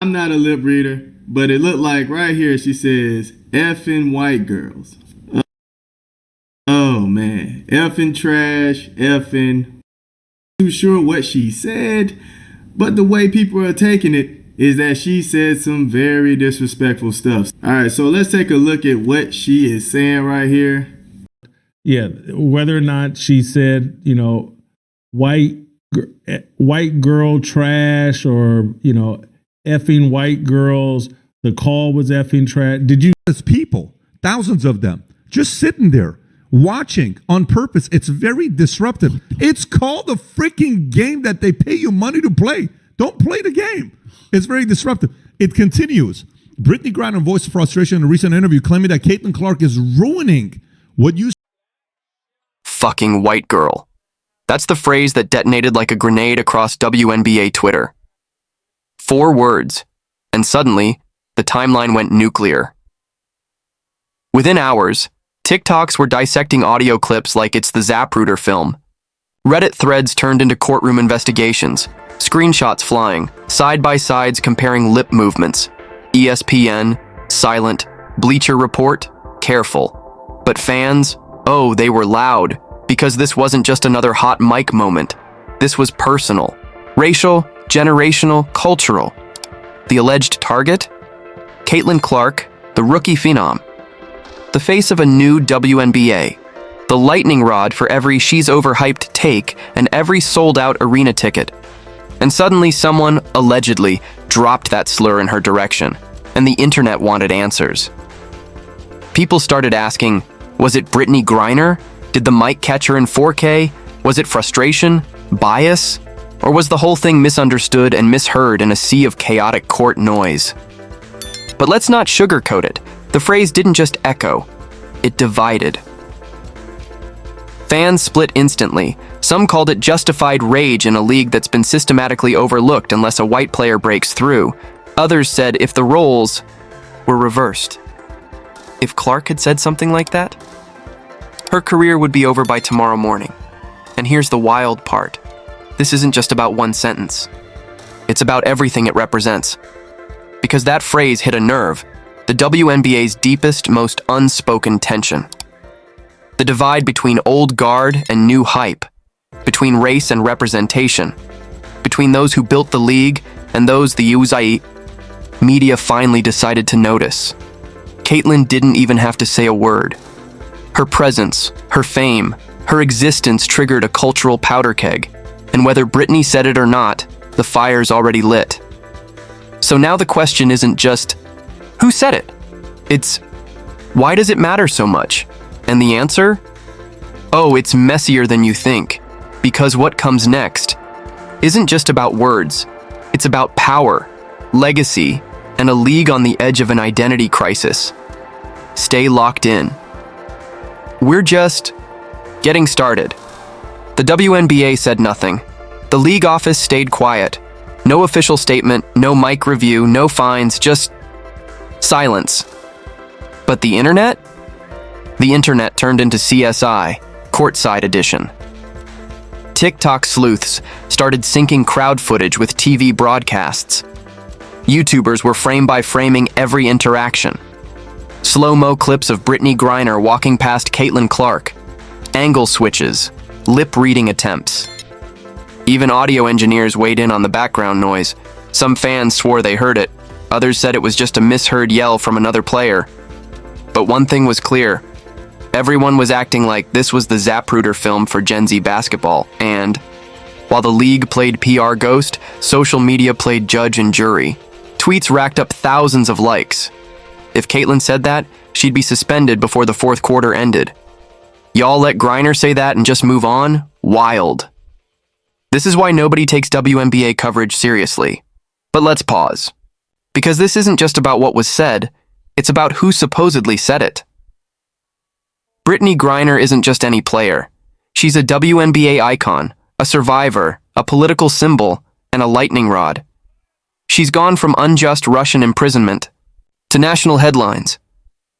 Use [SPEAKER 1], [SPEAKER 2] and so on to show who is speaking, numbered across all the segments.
[SPEAKER 1] I'm not a lip reader, but it looked like right here she says, effing white girls. Oh man, effing trash, effing. Too sure what she said, but the way people are taking it is that she said some very disrespectful stuff. All right, so let's take a look at what she is saying right here.
[SPEAKER 2] Yeah, whether or not she said, white girl trash or, effing white girls, the call was effing trash. Did you?
[SPEAKER 3] There's people, thousands of them, just sitting there watching on purpose. It's very disruptive. It's called the freaking game that they pay you money to play. Don't play the game. It's very disruptive. It continues. Brittney Griner voiced frustration in a recent interview, claiming that Caitlin Clark is ruining what you
[SPEAKER 4] fucking white girl. That's the phrase that detonated like a grenade across WNBA Twitter. 4 words, and suddenly, the timeline went nuclear. Within hours, TikToks were dissecting audio clips like it's the Zapruder film. Reddit threads turned into courtroom investigations, screenshots flying, side-by-sides comparing lip movements. ESPN, silent, Bleacher Report, careful. But fans, oh, they were loud, because this wasn't just another hot mic moment. This was personal, racial, generational, cultural. The alleged target? Caitlin Clark, the rookie phenom. The face of a new WNBA. The lightning rod for every she's overhyped take and every sold-out arena ticket. And suddenly someone, allegedly, dropped that slur in her direction, and the internet wanted answers. People started asking, was it Brittney Griner? Did the mic catch her in 4K? Was it frustration? Bias? Or was the whole thing misunderstood and misheard in a sea of chaotic court noise? But let's not sugarcoat it. The phrase didn't just echo, it divided. Fans split instantly. Some called it justified rage in a league that's been systematically overlooked unless a white player breaks through. Others said if the roles were reversed. If Clark had said something like that, her career would be over by tomorrow morning. And here's the wild part. This isn't just about one sentence. It's about everything it represents. Because that phrase hit a nerve, the WNBA's deepest, most unspoken tension. The divide between old guard and new hype, between race and representation, between those who built the league and those the Uzai media finally decided to notice. Caitlin didn't even have to say a word. Her presence, her fame, her existence triggered a cultural powder keg, and whether Brittney said it or not, the fire's already lit. So now the question isn't just, who said it? It's, why does it matter so much? And the answer? Oh, it's messier than you think, because what comes next isn't just about words. It's about power, legacy, and a league on the edge of an identity crisis. Stay locked in. We're just getting started. The WNBA said nothing. The league office stayed quiet. No official statement, no mic review, no fines, just silence. But the internet? The internet turned into CSI, Courtside Edition. TikTok sleuths started syncing crowd footage with TV broadcasts. YouTubers were frame-by-framing every interaction. Slow-mo clips of Brittney Griner walking past Caitlin Clark. Angle switches, lip-reading attempts. Even audio engineers weighed in on the background noise. Some fans swore they heard it. Others said it was just a misheard yell from another player. But one thing was clear. Everyone was acting like this was the Zapruder film for Gen Z basketball, and while the league played PR ghost, social media played judge and jury. Tweets racked up thousands of likes. If Caitlin said that, she'd be suspended before the fourth quarter ended. Y'all let Griner say that and just move on? Wild. This is why nobody takes WNBA coverage seriously. But let's pause. Because this isn't just about what was said, it's about who supposedly said it. Brittney Griner isn't just any player. She's a WNBA icon, a survivor, a political symbol, and a lightning rod. She's gone from unjust Russian imprisonment to national headlines,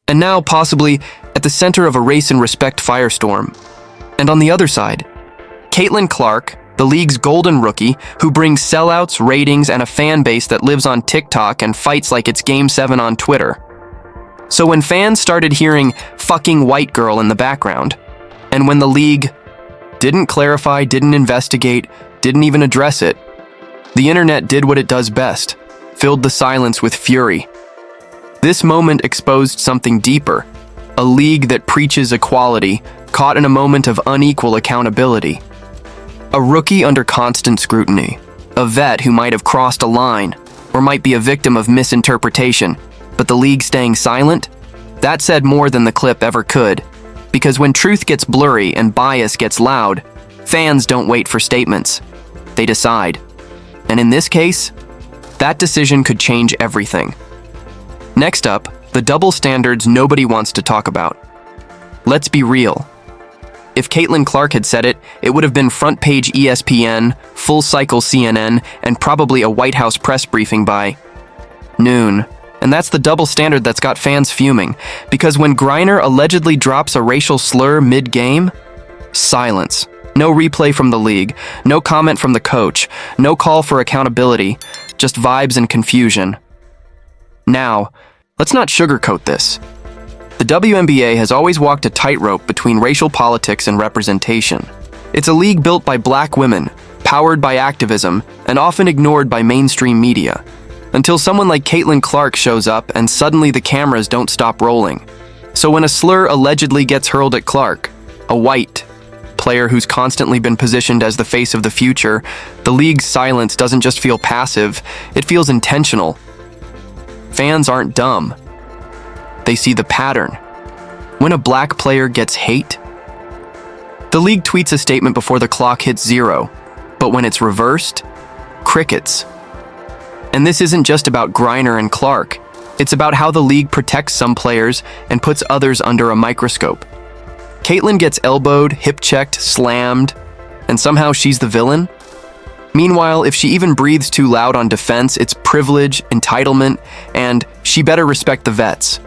[SPEAKER 4] and now possibly at the center of a race and respect firestorm. And on the other side, Caitlin Clark, the league's golden rookie, who brings sellouts, ratings, and a fan base that lives on TikTok and fights like it's Game 7 on Twitter. So when fans started hearing "fucking white girl" in the background, and when the league didn't clarify, didn't investigate, didn't even address it, the internet did what it does best, filled the silence with fury. This moment exposed something deeper, a league that preaches equality, caught in a moment of unequal accountability. A rookie under constant scrutiny, a vet who might have crossed a line, or might be a victim of misinterpretation, but the league staying silent? That said more than the clip ever could, because when truth gets blurry and bias gets loud, fans don't wait for statements. They decide. And in this case, that decision could change everything. Next up, the double standards nobody wants to talk about. Let's be real. If Caitlin Clark had said it, it would have been front page ESPN, full cycle CNN, and probably a White House press briefing by noon. And that's the double standard that's got fans fuming, because when Griner allegedly drops a racial slur mid-game, silence. No replay from the league, no comment from the coach, no call for accountability, just vibes and confusion. Now, let's not sugarcoat this. The WNBA has always walked a tightrope between racial politics and representation. It's a league built by black women, powered by activism, and often ignored by mainstream media. Until someone like Caitlin Clark shows up and suddenly the cameras don't stop rolling. So when a slur allegedly gets hurled at Clark, a white player who's constantly been positioned as the face of the future, the league's silence doesn't just feel passive, it feels intentional. Fans aren't dumb. They see the pattern. When a black player gets hate, the league tweets a statement before the clock hits 0, but when it's reversed, crickets. And this isn't just about Griner and Clark. It's about how the league protects some players and puts others under a microscope. Caitlin gets elbowed, hip-checked, slammed, and somehow she's the villain? Meanwhile, if she even breathes too loud on defense, it's privilege, entitlement, and she better respect the vets.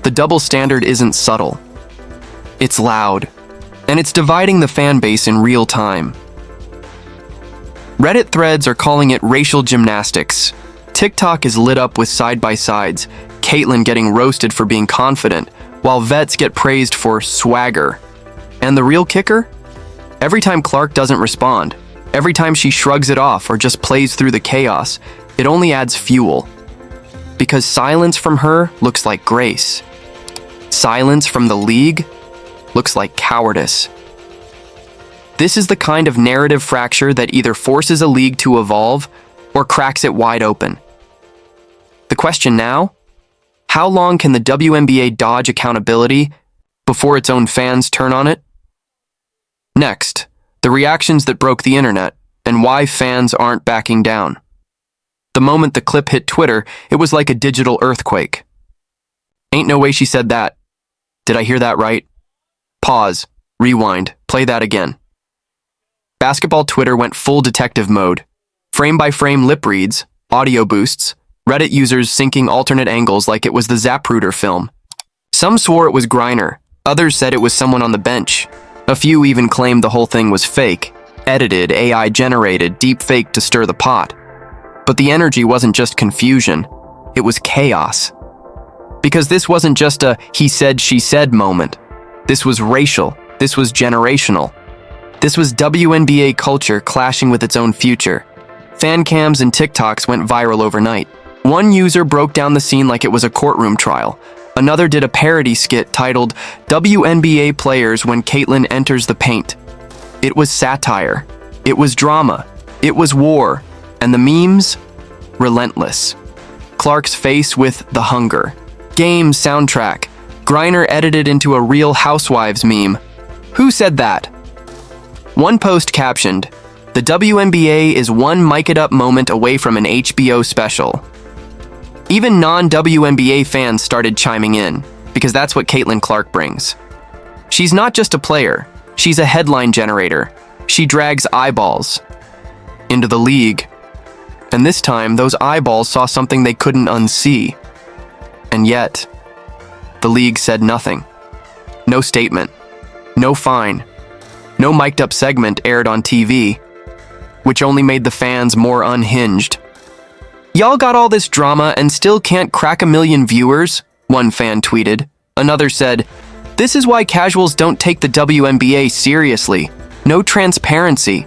[SPEAKER 4] The double standard isn't subtle. It's loud, and it's dividing the fan base in real time. Reddit threads are calling it racial gymnastics. TikTok is lit up with side-by-sides, Caitlin getting roasted for being confident, while vets get praised for swagger. And the real kicker? Every time Clark doesn't respond, every time she shrugs it off or just plays through the chaos, it only adds fuel. Because silence from her looks like grace. Silence from the league looks like cowardice. This is the kind of narrative fracture that either forces a league to evolve or cracks it wide open. The question now? How long can the WNBA dodge accountability before its own fans turn on it? Next, the reactions that broke the internet and why fans aren't backing down. The moment the clip hit Twitter, it was like a digital earthquake. Ain't no way she said that. Did I hear that right? Pause, rewind, play that again. Basketball Twitter went full detective mode. Frame-by-frame lip reads, audio boosts, Reddit users syncing alternate angles like it was the Zapruder film. Some swore it was Griner, others said it was someone on the bench. A few even claimed the whole thing was fake, edited, AI-generated, deepfake to stir the pot. But the energy wasn't just confusion, it was chaos. Because this wasn't just a he said, she said moment. This was racial, this was generational. This was WNBA culture clashing with its own future. Fan cams and TikToks went viral overnight. One user broke down the scene like it was a courtroom trial. Another did a parody skit titled WNBA Players When Caitlin Enters the Paint. It was satire. It was drama. It was war. And the memes? Relentless. Clark's face with the hunger. Game soundtrack. Griner edited into a Real Housewives meme. Who said that? One post captioned, "The WNBA is one mic-it-up moment away from an HBO special." Even non-WNBA fans started chiming in, because that's what Caitlin Clark brings. She's not just a player, she's a headline generator. She drags eyeballs into the league. And this time, those eyeballs saw something they couldn't unsee. And yet, the league said nothing. No statement. No fine. No mic'd up segment aired on TV. which only made the fans more unhinged. "Y'all got all this drama and still can't crack 1 million viewers?" one fan tweeted. Another said, "This is why casuals don't take the WNBA seriously. No transparency."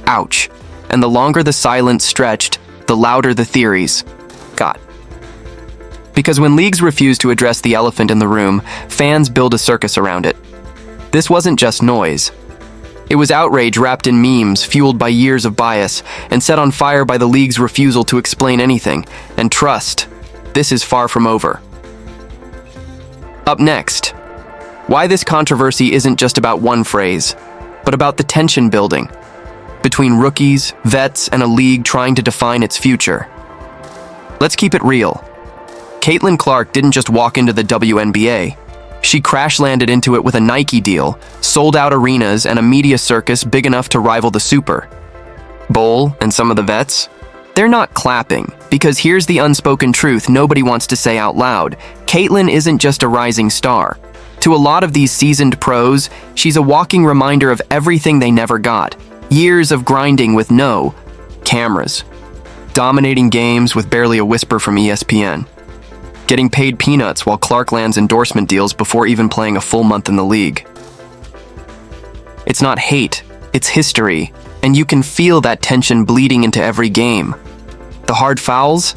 [SPEAKER 4] Ouch. And the longer the silence stretched, the louder the theories got. Because when leagues refuse to address the elephant in the room, fans build a circus around it. This wasn't just noise. It was outrage wrapped in memes, fueled by years of bias, and set on fire by the league's refusal to explain anything. And trust, this is far from over. Up next, why this controversy isn't just about one phrase, but about the tension building between rookies, vets, and a league trying to define its future. Let's keep it real. Caitlin Clark didn't just walk into the WNBA. She crash-landed into it with a Nike deal, sold-out arenas, and a media circus big enough to rival the Super Bowl. And some of the vets? They're not clapping, because here's the unspoken truth nobody wants to say out loud. Caitlin isn't just a rising star. To a lot of these seasoned pros, she's a walking reminder of everything they never got. Years of grinding with no cameras. Dominating games with barely a whisper from ESPN. Getting paid peanuts while Clark lands endorsement deals before even playing a full month in the league. It's not hate, it's history, and you can feel that tension bleeding into every game. The hard fouls?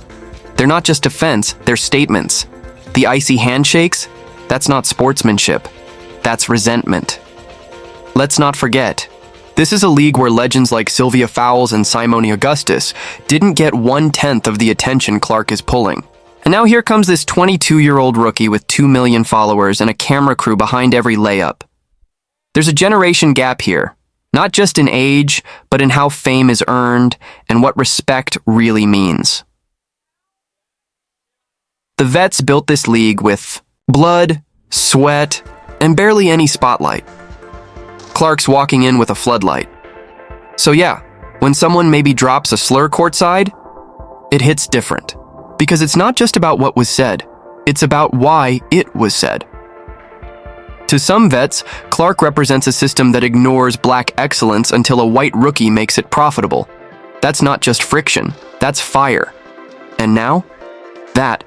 [SPEAKER 4] They're not just defense, they're statements. The icy handshakes? That's not sportsmanship. That's resentment. Let's not forget, this is a league where legends like Sylvia Fowles and Simone Augustus didn't get 1/10 of the attention Clark is pulling. And now here comes this 22-year-old rookie with 2 million followers and a camera crew behind every layup. There's a generation gap here, not just in age, but in how fame is earned and what respect really means. The vets built this league with blood, sweat, and barely any spotlight. Clark's walking in with a floodlight. So yeah, when someone maybe drops a slur courtside, it hits different. Because it's not just about what was said, it's about why it was said. To some vets, Clark represents a system that ignores black excellence until a white rookie makes it profitable. That's not just friction, that's fire. And now, that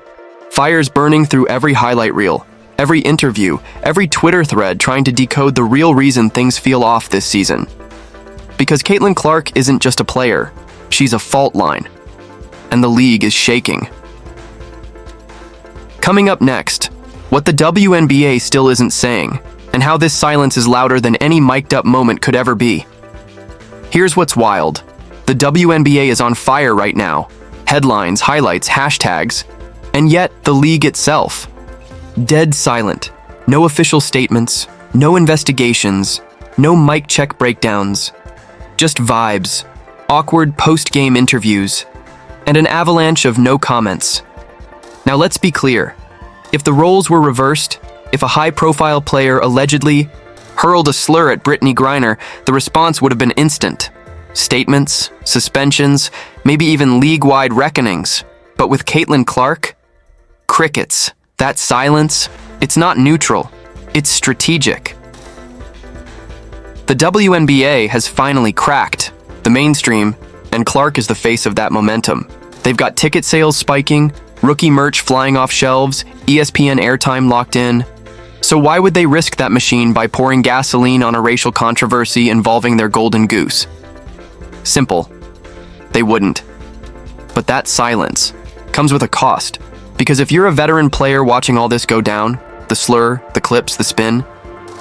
[SPEAKER 4] fire's burning through every highlight reel, every interview, every Twitter thread trying to decode the real reason things feel off this season. Because Caitlin Clark isn't just a player, she's a fault line. And the league is shaking. Coming up next, what the WNBA still isn't saying, and how this silence is louder than any mic'd-up moment could ever be. Here's what's wild. The WNBA is on fire right now. Headlines, highlights, hashtags, and yet the league itself. Dead silent. No official statements, no investigations, no mic check breakdowns. Just vibes, awkward post-game interviews, and an avalanche of no comments. Now let's be clear. If the roles were reversed, if a high-profile player allegedly hurled a slur at Brittney Griner, the response would have been instant. Statements, suspensions, maybe even league-wide reckonings. But with Caitlin Clark, crickets. That silence, it's not neutral, it's strategic. The WNBA has finally cracked the mainstream, and Clark is the face of that momentum. They've got ticket sales spiking, rookie merch flying off shelves, ESPN airtime locked in. So why would they risk that machine by pouring gasoline on a racial controversy involving their golden goose? Simple. They wouldn't. But that silence comes with a cost. Because if you're a veteran player watching all this go down, the slur, the clips, the spin,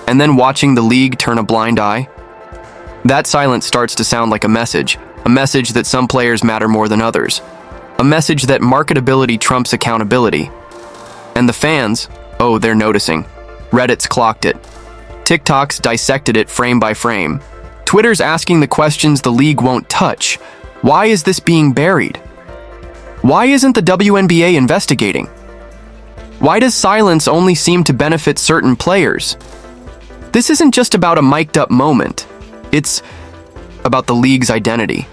[SPEAKER 4] and then watching the league turn a blind eye, that silence starts to sound like a message that some players matter more than others, a message that marketability trumps accountability. And the fans, oh, they're noticing. Reddit's clocked it. TikTok's dissected it frame by frame. Twitter's asking the questions the league won't touch. Why is this being buried? Why isn't the WNBA investigating? Why does silence only seem to benefit certain players? This isn't just about a mic'd-up moment. It's about the league's identity.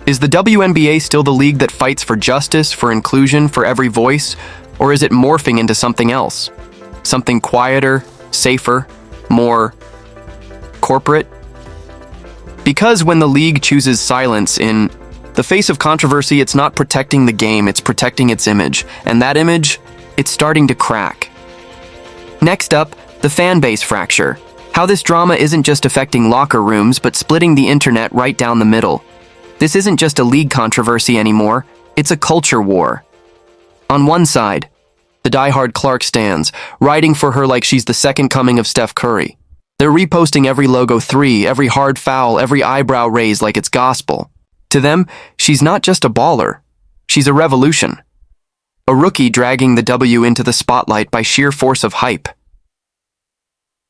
[SPEAKER 4] Is the WNBA still the league that fights for justice, for inclusion, for every voice? Or is it morphing into something else? Something quieter, safer, more corporate? Because when the league chooses silence in the face of controversy, it's not protecting the game, it's protecting its image. And that image, it's starting to crack. Next up, the fan base fracture. How this drama isn't just affecting locker rooms, but splitting the internet right down the middle. This isn't just a league controversy anymore, it's a culture war. On one side, the diehard Clark stans, riding for her like she's the second coming of Steph Curry. They're reposting every logo 3, every hard foul, every eyebrow raise like it's gospel. To them, she's not just a baller, she's a revolution. A rookie dragging the W into the spotlight by sheer force of hype.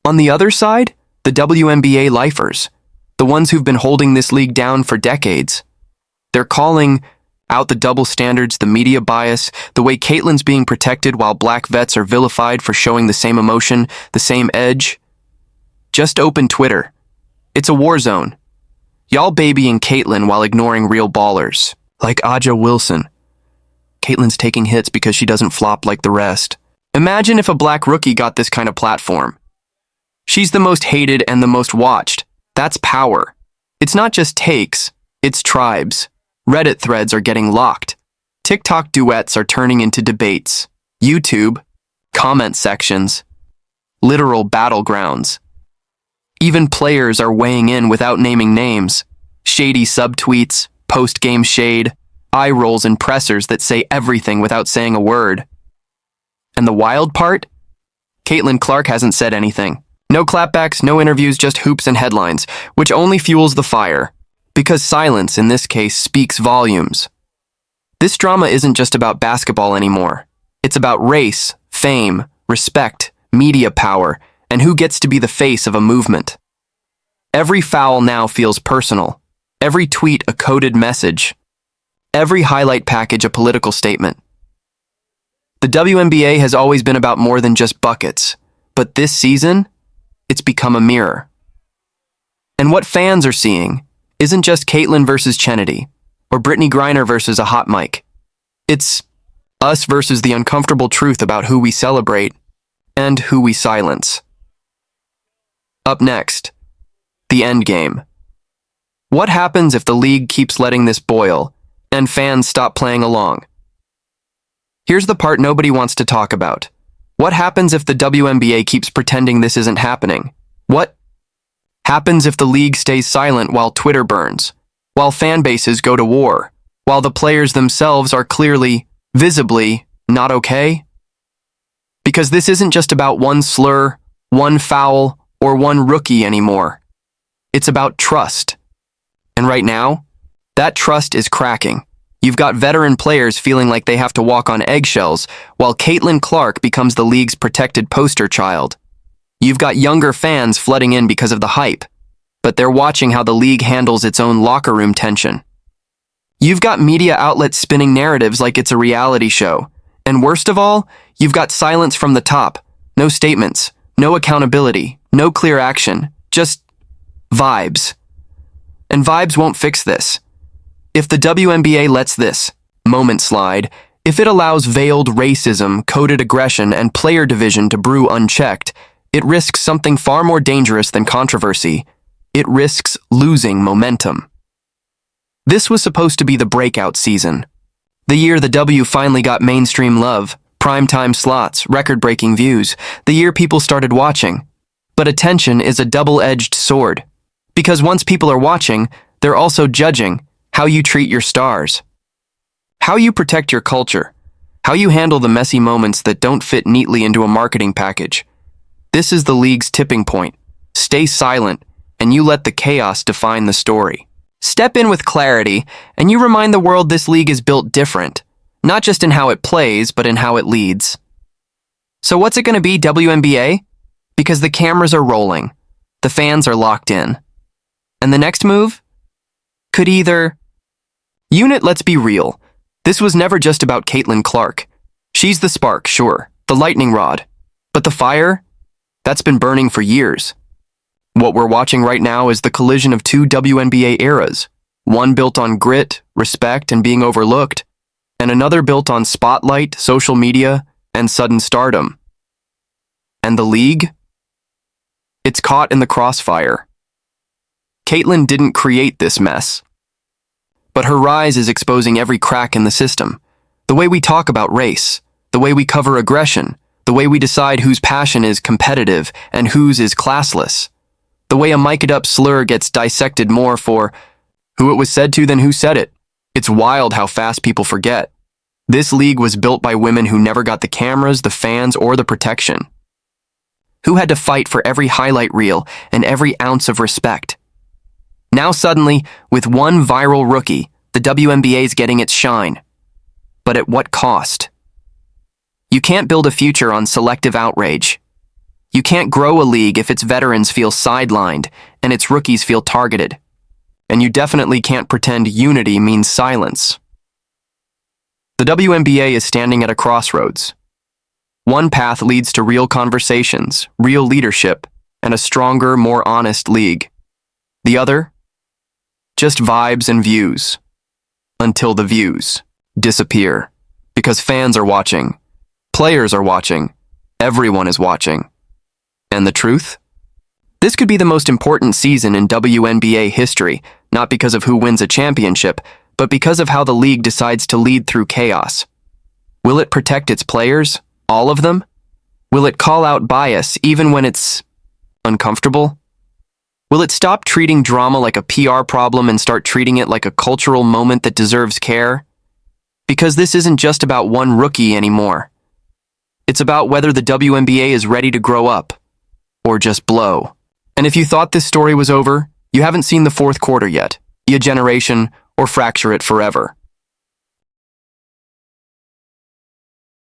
[SPEAKER 4] On the other side, the WNBA lifers, the ones who've been holding this league down for decades. They're calling out the double standards, the media bias, the way Caitlyn's being protected while black vets are vilified for showing the same emotion, the same edge. Just open Twitter. It's a war zone. Y'all babying Caitlyn while ignoring real ballers, like Aja Wilson. Caitlyn's taking hits because she doesn't flop like the rest. Imagine if a black rookie got this kind of platform. She's the most hated and the most watched. That's power. It's not just takes, it's tribes. Reddit threads are getting locked. TikTok duets are turning into debates. YouTube, comment sections, literal battlegrounds. Even players are weighing in without naming names. Shady subtweets, post-game shade, eye rolls and pressers that say everything without saying a word. And the wild part? Caitlyn Clark hasn't said anything. No clapbacks, no interviews, just hoops and headlines, which only fuels the fire. Because silence, in this case, speaks volumes. This drama isn't just about basketball anymore. It's about race, fame, respect, media power, and who gets to be the face of a movement. Every foul now feels personal. Every tweet a coded message. Every highlight package a political statement. The WNBA has always been about more than just buckets, but this season, it's become a mirror. And what fans are seeing isn't just Caitlyn versus Chennedy, or Brittney Griner versus a hot mic. It's us versus the uncomfortable truth about who we celebrate and who we silence. Up next, the end game. What happens if the league keeps letting this boil and fans stop playing along? Here's the part nobody wants to talk about. What happens if the WNBA keeps pretending this isn't happening? What happens if the league stays silent while Twitter burns, while fan bases go to war, while the players themselves are clearly, visibly, not okay? Because this isn't just about one slur, one foul, or one rookie anymore. It's about trust. And right now, that trust is cracking. You've got veteran players feeling like they have to walk on eggshells, while Caitlyn Clark becomes the league's protected poster child. You've got younger fans flooding in because of the hype, but they're watching how the league handles its own locker room tension. You've got media outlets spinning narratives like it's a reality show. And worst of all, you've got silence from the top. No statements, no accountability, no clear action, just vibes. And vibes won't fix this. If the WNBA lets this moment slide, if it allows veiled racism, coded aggression, and player division to brew unchecked, it risks something far more dangerous than controversy. It risks losing momentum. This was supposed to be the breakout season. The year the W finally got mainstream love, primetime slots, record-breaking views. The year people started watching. But attention is a double-edged sword. Because once people are watching, they're also judging how you treat your stars. How you protect your culture. How you handle the messy moments that don't fit neatly into a marketing package. This is the league's tipping point. Stay silent, and you let the chaos define the story. Step in with clarity, and you remind the world this league is built different, not just in how it plays, but in how it leads. So what's it going to be, WNBA? Because the cameras are rolling, the fans are locked in. And the next move? Could either... Unit, let's be real. This was never just about Caitlyn Clark. She's the spark, sure, the lightning rod. But the fire? That's been burning for years. What we're watching right now is the collision of two WNBA eras, one built on grit, respect, and being overlooked, and another built on spotlight, social media, and sudden stardom. And the league? It's caught in the crossfire. Caitlyn didn't create this mess. But her rise is exposing every crack in the system. The way we talk about race, the way we cover aggression, the way we decide whose passion is competitive and whose is classless. The way a mic'd-up slur gets dissected more for who it was said to than who said it. It's wild how fast people forget. This league was built by women who never got the cameras, the fans, or the protection. Who had to fight for every highlight reel and every ounce of respect. Now suddenly, with one viral rookie, the WNBA's getting its shine. But at what cost? You can't build a future on selective outrage. You can't grow a league if its veterans feel sidelined and its rookies feel targeted. And you definitely can't pretend unity means silence. The WNBA is standing at a crossroads. One path leads to real conversations, real leadership, and a stronger, more honest league. The other? Just vibes and views. Until the views disappear. Because fans are watching. Players are watching. Everyone is watching. And the truth? This could be the most important season in WNBA history, not because of who wins a championship, but because of how the league decides to lead through chaos. Will it protect its players? All of them? Will it call out bias even when it's uncomfortable? Will it stop treating drama like a PR problem and start treating it like a cultural moment that deserves care? Because this isn't just about one rookie anymore. It's about whether the WNBA is ready to grow up or just blow. And if you thought this story was over, you haven't seen the fourth quarter yet, be a generation, or fracture it forever.